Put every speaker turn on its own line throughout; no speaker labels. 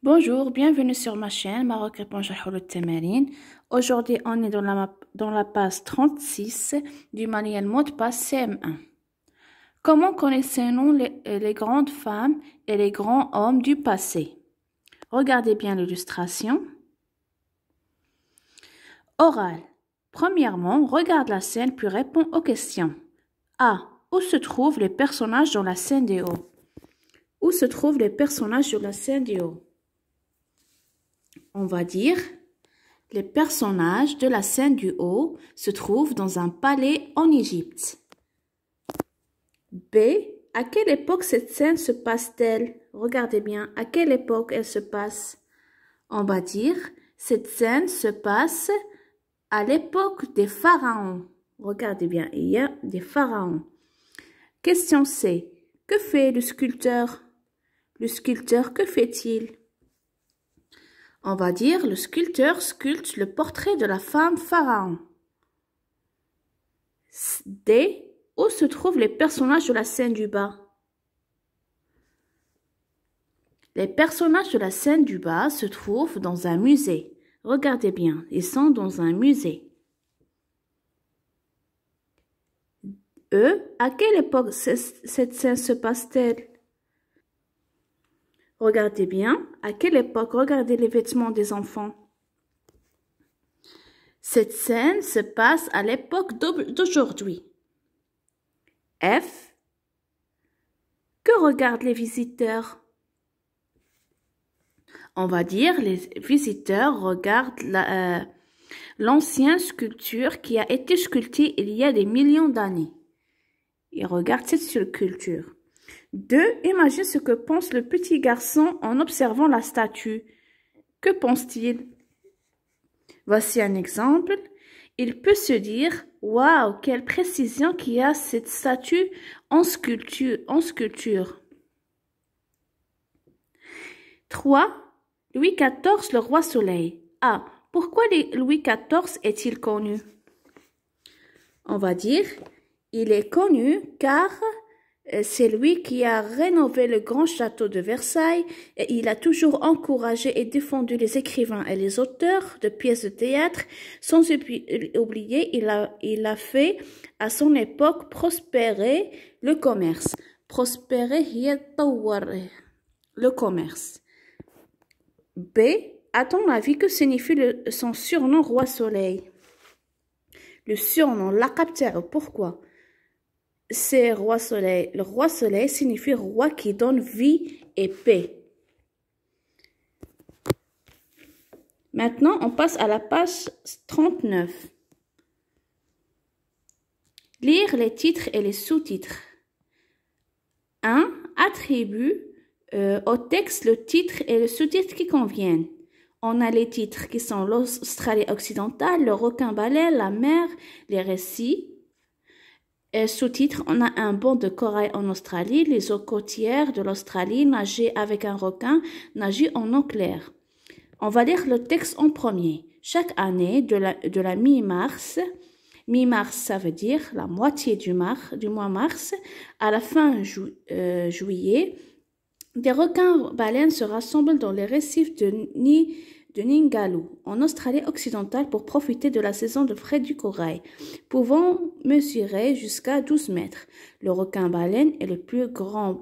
Bonjour, bienvenue sur ma chaîne Maroc répond Jahoul Temerin. Aujourd'hui, on est dans la page 36 du manuel mot de passe CM1. Comment connaissons-nous les grandes femmes et les grands hommes du passé? Regardez bien l'illustration. Oral. Premièrement, regarde la scène puis réponds aux questions. A. Où se trouvent les personnages dans la scène du haut? Où se trouvent les personnages sur la scène du haut? On va dire, les personnages de la scène du haut se trouvent dans un palais en Égypte. B. À quelle époque cette scène se passe-t-elle? Regardez bien, à quelle époque elle se passe? On va dire, cette scène se passe à l'époque des pharaons. Regardez bien, il y a des pharaons. Question C. Que fait le sculpteur? Le sculpteur, que fait-il? On va dire, le sculpteur sculpte le portrait de la femme pharaon. D. Où se trouvent les personnages de la scène du bas? Les personnages de la scène du bas se trouvent dans un musée. Regardez bien, ils sont dans un musée. E. À quelle époque cette scène se passe-t-elle? Regardez bien, à quelle époque? Regardez les vêtements des enfants. Cette scène se passe à l'époque d'aujourd'hui. F. Que regardent les visiteurs? On va dire, les visiteurs regardent l'ancienne sculpture qui a été sculptée il y a des millions d'années. Ils regardent cette sculpture. 2. Imagine ce que pense le petit garçon en observant la statue. Que pense-t-il? Voici un exemple. Il peut se dire, waouh, quelle précision qu'il y a cette statue en sculpture. 3. Louis XIV, le roi soleil. A. Pourquoi Louis XIV est-il connu? On va dire, il est connu car c'est lui qui a rénové le grand château de Versailles et il a toujours encouragé et défendu les écrivains et les auteurs de pièces de théâtre. Sans oublier, il a fait à son époque prospérer le commerce. Prospérer, le commerce. B. À ton avis, que signifie son surnom Roi Soleil? Le surnom, laqab ta'ou, pourquoi? C'est Roi Soleil. Le Roi Soleil signifie roi qui donne vie et paix. Maintenant, on passe à la page 39. Lire les titres et les sous-titres. 1. Attribue au texte le titre et le sous-titre qui conviennent. On a les titres qui sont l'Australie occidentale, le requin-baleine, la mer, les récits. Sous-titre, on a un banc de corail en Australie, les eaux côtières de l'Australie, nager avec un requin, nager en eau claire. On va lire le texte en premier. Chaque année, de la mi-mars, mi-mars ça veut dire la moitié du mois mars, à la fin juillet, des requins-baleines se rassemblent dans les récifs de Ningaloo, en Australie occidentale, pour profiter de la saison de frais du corail, pouvant mesurer jusqu'à 12 mètres. Le requin-baleine est le plus grand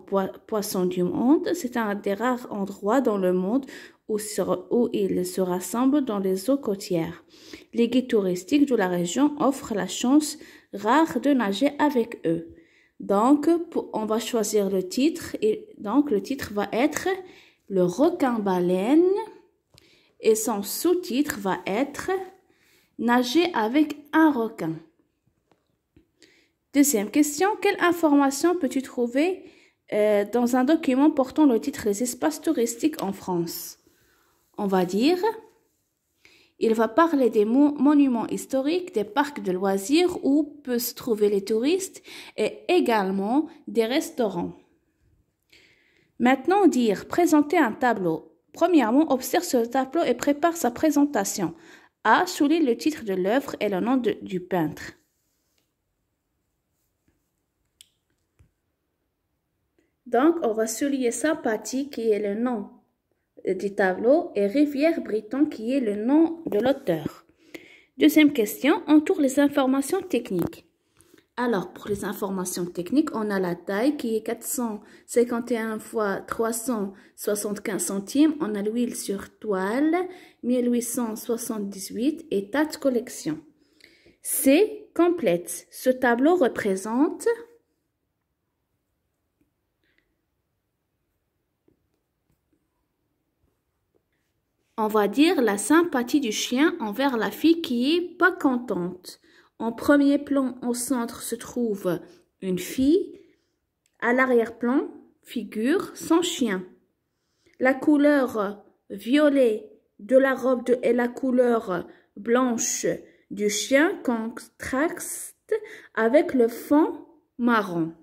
poisson du monde. C'est un des rares endroits dans le monde où ils se rassemblent dans les eaux côtières. Les guides touristiques de la région offrent la chance rare de nager avec eux. Donc, on va choisir le titre et donc le titre va être le requin-baleine et son sous-titre va être nager avec un requin. Deuxième question, quelle information peux-tu trouver dans un document portant le titre Les espaces touristiques en France? On va dire, il va parler des monuments historiques, des parcs de loisirs où peuvent se trouver les touristes et également des restaurants. Maintenant, dire présenter un tableau. Premièrement, observe ce tableau et prépare sa présentation. A. Souligne le titre de l'œuvre et le nom du peintre. Donc, on va souligner sympathie qui est le nom du tableau est Rivière Breton, qui est le nom de l'auteur. Deuxième question, entoure les informations techniques. Alors, pour les informations techniques, on a la taille qui est 451 fois 375 centimes. On a l'huile sur toile, 1878 et date de collection. C, complète. Ce tableau représente... On va dire la sympathie du chien envers la fille qui est pas contente. En premier plan, au centre, se trouve une fille. À l'arrière-plan, figure son chien. La couleur violet de la robe et la couleur blanche du chien contrastent avec le fond marron.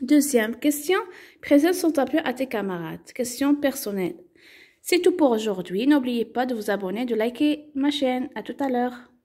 Deuxième question, présente son tableau à tes camarades. Question personnelle. C'est tout pour aujourd'hui. N'oubliez pas de vous abonner, de liker ma chaîne. À tout à l'heure.